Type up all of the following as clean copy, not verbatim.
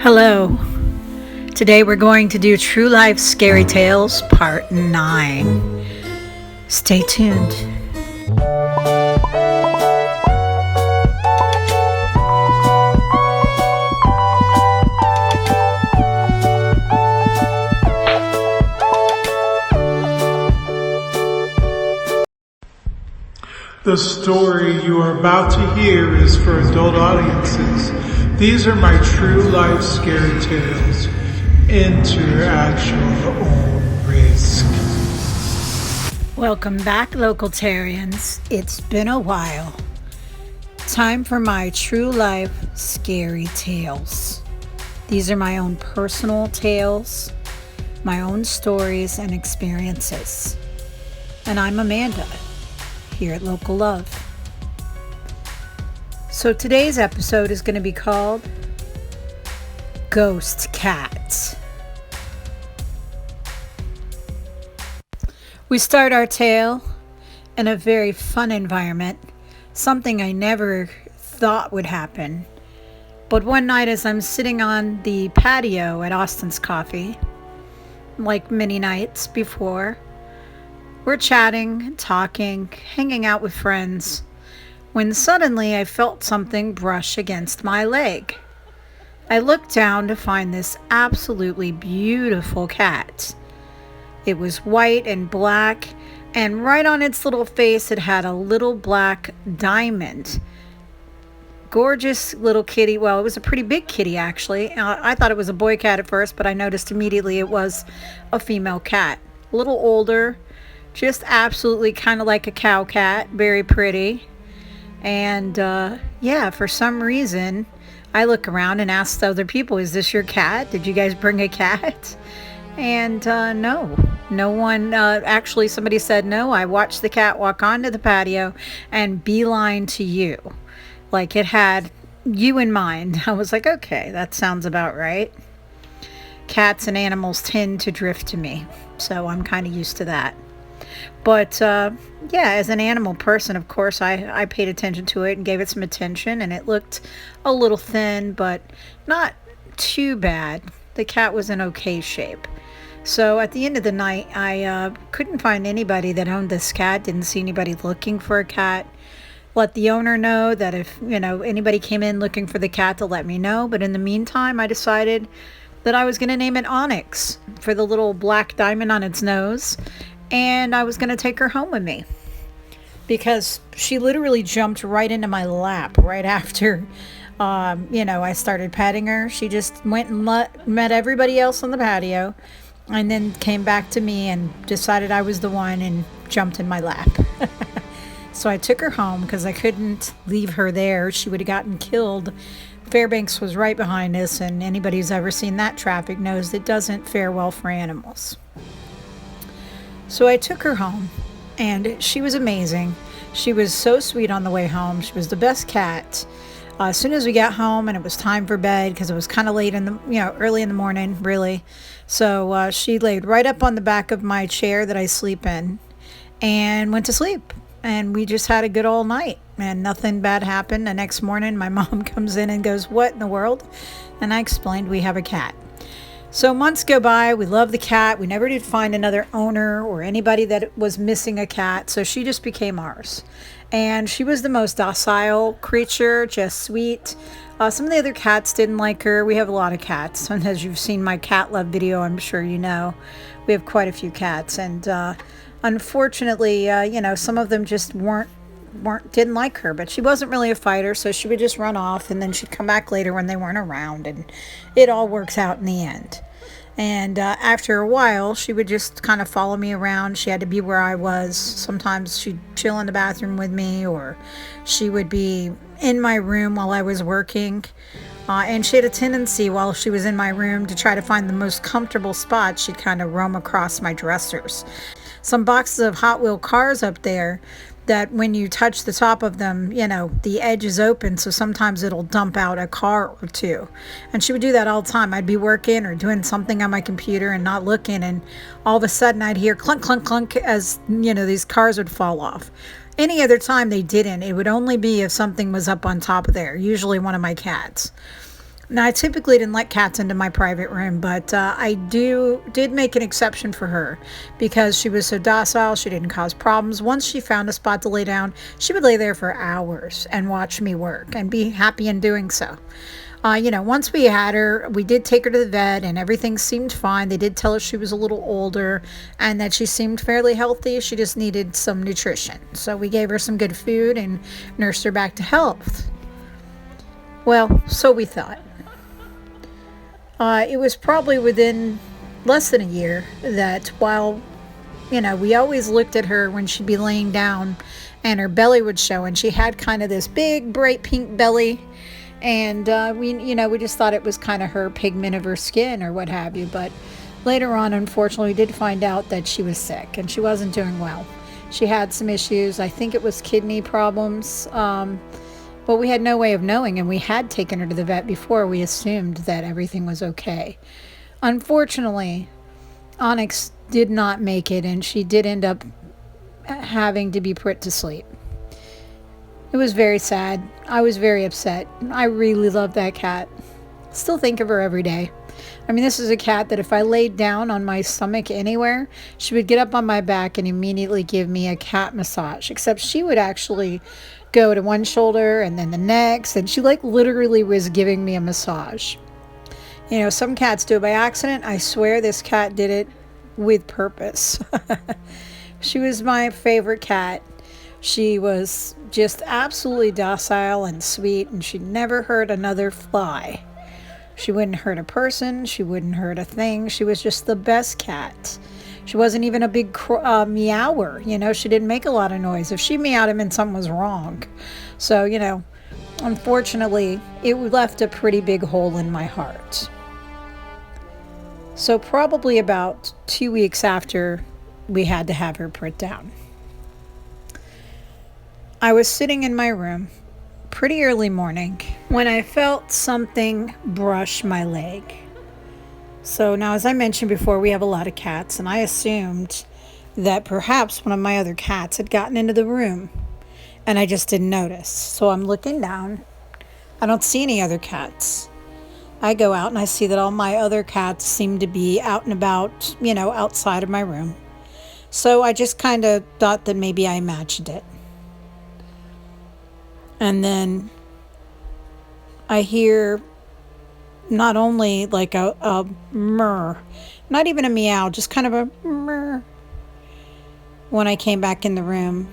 Hello. Today we're going to do True Life Scary Tales Part 9. Stay tuned. The story you are about to hear is for adult audiences. These are my true life scary tales. Enter at your own risk. Welcome back, Localtarians. It's been a while. Time for my True Life Scary Tales. These are my own personal tales, my own stories and experiences. And I'm Amanda, here at Local Love. So today's episode is going to be called Ghost Cat. We start our tale in a very fun environment, something I never thought would happen. But one night as I'm sitting on the patio at Austin's Coffee, like many nights before, we're chatting, talking, hanging out with friends, when suddenly I felt something brush against my leg. I looked down to find this absolutely beautiful cat. It was white and black, and right on its little face it had a little black diamond. Gorgeous little kitty. Well, it was a pretty big kitty, actually. I thought it was a boy cat at first, but I noticed immediately it was a female cat. A little older, just absolutely kind of like a cow cat, very pretty. And for some reason, I look around and ask other people, is this your cat? Did you guys bring a cat? And no one, actually somebody said no. I watched the cat walk onto the patio and beeline to you. Like it had you in mind. I was like, okay, that sounds about right. Cats and animals tend to drift to me, so I'm kind of used to that. But as an animal person, of course, I paid attention to it and gave it some attention, and it looked a little thin, but not too bad. The cat was in okay shape. So at the end of the night, I couldn't find anybody that owned this cat, didn't see anybody looking for a cat. Let the owner know that if, anybody came in looking for the cat to let me know. But in the meantime, I decided that I was going to name it Onyx for the little black diamond on its nose. And I was going to take her home with me because she literally jumped right into my lap right after, I started petting her. She just went and met everybody else on the patio and then came back to me and decided I was the one and jumped in my lap. So I took her home because I couldn't leave her there. She would have gotten killed. Fairbanks was right behind us, and anybody who's ever seen that traffic knows it doesn't fare well for animals. So I took her home, and she was amazing. She was so sweet on the way home. She was the best cat. As soon as we got home and it was time for bed, because it was kind of late in the, early in the morning, really. So she laid right up on the back of my chair that I sleep in and went to sleep. And we just had a good all night, and nothing bad happened. The next morning, my mom comes in and goes, "What in the world?" And I explained we have a cat. So months go by, we love the cat. We never did find another owner or anybody that was missing a cat, so she just became ours. And she was the most docile creature, just sweet. Some of the other cats didn't like her. We have a lot of cats, and as you've seen my cat love video, I'm sure you know, we have quite a few cats. And unfortunately, some of them just didn't like her, but she wasn't really a fighter, so she would just run off and then she'd come back later when they weren't around, and it all works out in the end. And after a while, she would just kind of follow me around. She had to be where I was. Sometimes she'd chill in the bathroom with me, or she would be in my room while I was working. And she had a tendency while she was in my room to try to find the most comfortable spot. She'd kind of roam across my dressers. Some boxes of Hot Wheel cars up there that when you touch the top of them, the edge is open, so sometimes it'll dump out a car or two. And she would do that all the time. I'd be working or doing something on my computer and not looking, and all of a sudden I'd hear clunk, clunk, clunk as, these cars would fall off. Any other time they didn't. It would only be if something was up on top of there, usually one of my cats. Now, I typically didn't let cats into my private room, but I did make an exception for her because she was so docile. She didn't cause problems. Once she found a spot to lay down, she would lay there for hours and watch me work and be happy in doing so. Once we had her, we did take her to the vet and everything seemed fine. They did tell her she was a little older and that she seemed fairly healthy. She just needed some nutrition. So we gave her some good food and nursed her back to health. Well, so we thought. It was probably within less than a year that while, we always looked at her when she'd be laying down and her belly would show, and she had kind of this big, bright pink belly. And we just thought it was kind of her pigment of her skin or what have you. But later on, unfortunately, we did find out that she was sick and she wasn't doing well. She had some issues. I think it was kidney problems. But we had no way of knowing, and we had taken her to the vet before. We assumed that everything was okay. Unfortunately, Onyx did not make it, and she did end up having to be put to sleep. It was very sad. I was very upset. I really love that cat. Still think of her every day. I mean, this is a cat that if I laid down on my stomach anywhere, she would get up on my back and immediately give me a cat massage, except she would actually go to one shoulder and then the next, and she literally was giving me a massage. Some cats do it by accident. I swear this cat did it with purpose. She was my favorite cat. She was just absolutely docile and sweet, and she never hurt another fly. She wouldn't hurt a person. She wouldn't hurt a thing. She was just the best cat. She wasn't even a big meower. She didn't make a lot of noise. If she meowed, it meant something was wrong. So, unfortunately, it left a pretty big hole in my heart. So probably about 2 weeks after we had to have her put down, I was sitting in my room pretty early morning when I felt something brush my leg. So now, as I mentioned before, we have a lot of cats, and I assumed that perhaps one of my other cats had gotten into the room, and I just didn't notice. So I'm looking down. I don't see any other cats. I go out and I see that all my other cats seem to be out and about, outside of my room. So I just kind of thought that maybe I imagined it. And then I hear not only like a murr, not even a meow, just kind of a murr when I came back in the room.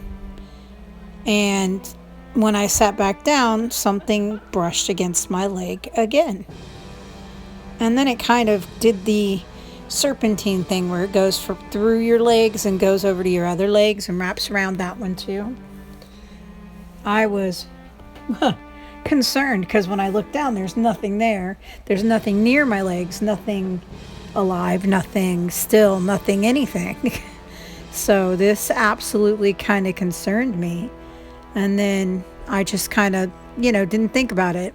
And when I sat back down, something brushed against my leg again. And then it kind of did the serpentine thing where it goes through your legs and goes over to your other legs and wraps around that one too. I was concerned because when I looked down, there's nothing there. There's nothing near my legs, nothing alive, nothing still, nothing anything. So this absolutely kind of concerned me. And then I just kind of, didn't think about it.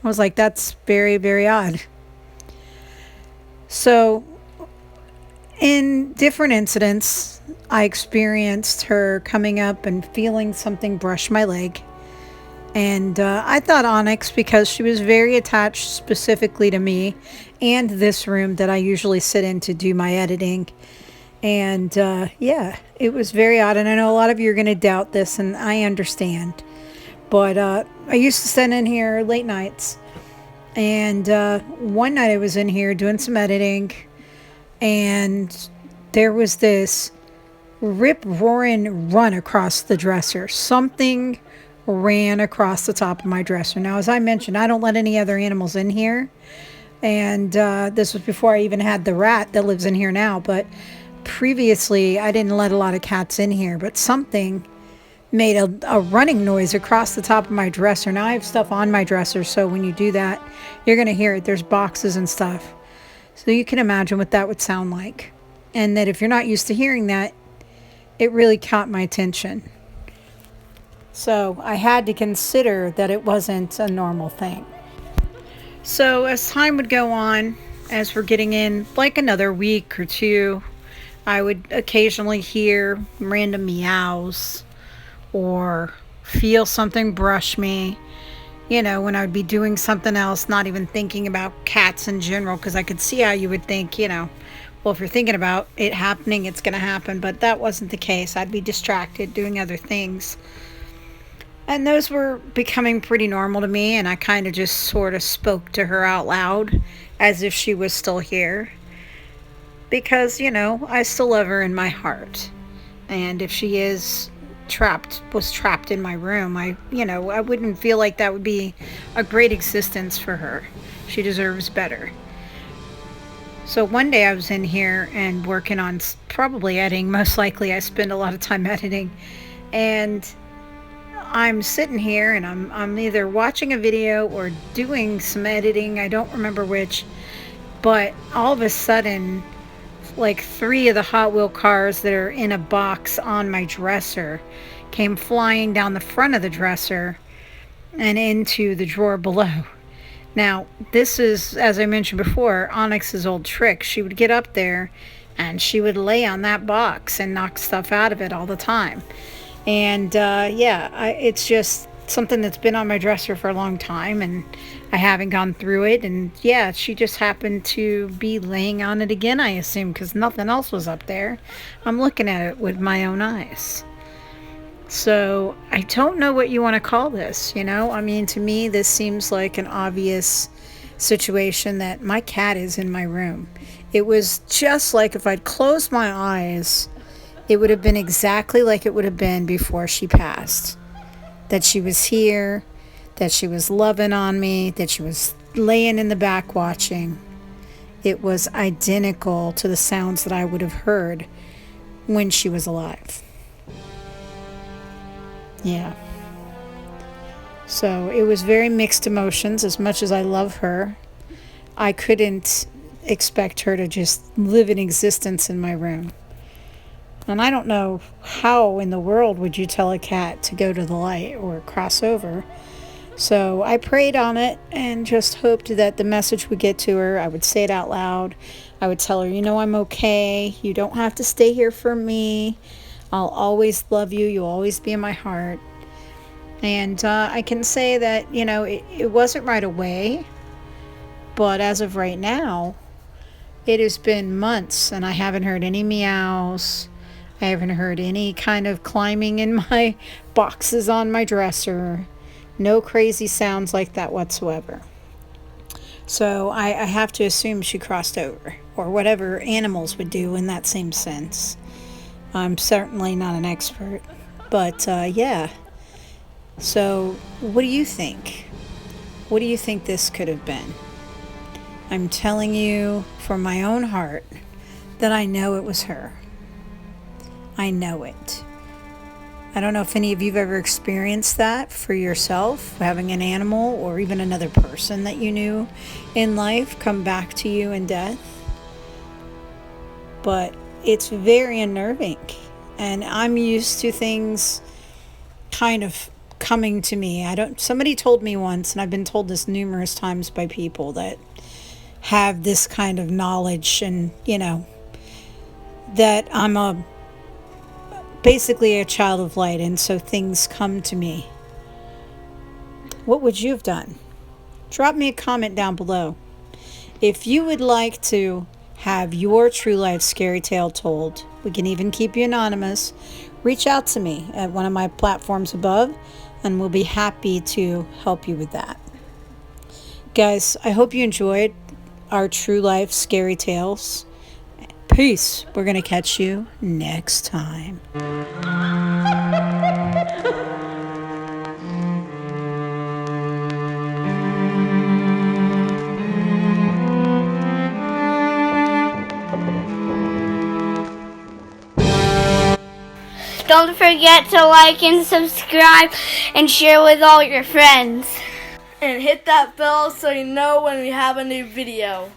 I was like, that's very, very odd. So in different incidents, I experienced her coming up and feeling something brush my leg. And I thought Onyx, because she was very attached specifically to me and this room that I usually sit in to do my editing. And it was very odd. And I know a lot of you are going to doubt this, and I understand. But I used to sit in here late nights. And one night I was in here doing some editing, and there was this rip-roaring run across the dresser. Something ran across the top of my dresser. Now, as I mentioned, I don't let any other animals in here. And this was before I even had the rat that lives in here now. But previously, I didn't let a lot of cats in here. But something made a running noise across the top of my dresser. Now, I have stuff on my dresser, so when you do that, you're going to hear it. There's boxes and stuff. So you can imagine what that would sound like. And that if you're not used to hearing that, it really caught my attention. So I had to consider that it wasn't a normal thing. So as time would go on, as we're getting in like another week or two, I would occasionally hear random meows or feel something brush me. when I would be doing something else, not even thinking about cats in general, because I could see how you would think, well, if you're thinking about it happening, it's going to happen. But that wasn't the case. I'd be distracted doing other things. And those were becoming pretty normal to me, and I kind of just sort of spoke to her out loud as if she was still here. Because, I still love her in my heart. And if she was trapped in my room, I wouldn't feel like that would be a great existence for her. She deserves better. So one day I was in here and working on probably editing. Most likely I spend a lot of time editing. And I'm sitting here and I'm either watching a video or doing some editing. I don't remember which. But all of a sudden, like 3 of the Hot Wheel cars that are in a box on my dresser came flying down the front of the dresser and into the drawer below. Now, this is, as I mentioned before, Onyx's old trick. She would get up there and she would lay on that box and knock stuff out of it all the time. And it's just something that's been on my dresser for a long time, and I haven't gone through it. And yeah, she just happened to be laying on it again, I assume, because nothing else was up there. I'm looking at it with my own eyes. So I don't know what you want to call this, to me, this seems like an obvious situation that my cat is in my room. It was just like if I'd closed my eyes, it would have been exactly like it would have been before she passed. That she was here, that she was loving on me, that she was laying in the back watching. It was identical to the sounds that I would have heard when she was alive. Yeah. So it was very mixed emotions. As much as I love her, I couldn't expect her to just live in existence in my room. And I don't know how in the world would you tell a cat to go to the light or cross over. So I prayed on it and just hoped that the message would get to her. I would say it out loud. I would tell her, I'm okay. You don't have to stay here for me. I'll always love you. You'll always be in my heart. And I can say that, it wasn't right away. But as of right now, it has been months and I haven't heard any meows. I haven't heard any kind of climbing in my boxes on my dresser. No crazy sounds like that whatsoever. So I have to assume she crossed over, or whatever animals would do in that same sense. I'm certainly not an expert. But yeah. So what do you think? What do you think this could have been? I'm telling you from my own heart that I know it was her. I know it. I don't know if any of you've ever experienced that for yourself, having an animal or even another person that you knew in life come back to you in death. But it's very unnerving. And I'm used to things kind of coming to me. Somebody told me once, and I've been told this numerous times by people that have this kind of knowledge and, that I'm basically a child of light, and so things come to me. What would you have done? Drop me a comment down below. If you would like to have your true life scary tale told, we can even keep you anonymous, reach out to me at one of my platforms above, and we'll be happy to help you with that. Guys, I hope you enjoyed our true life scary tales. Peace. We're going to catch you next time. Don't forget to like and subscribe and share with all your friends. And hit that bell so you know when we have a new video.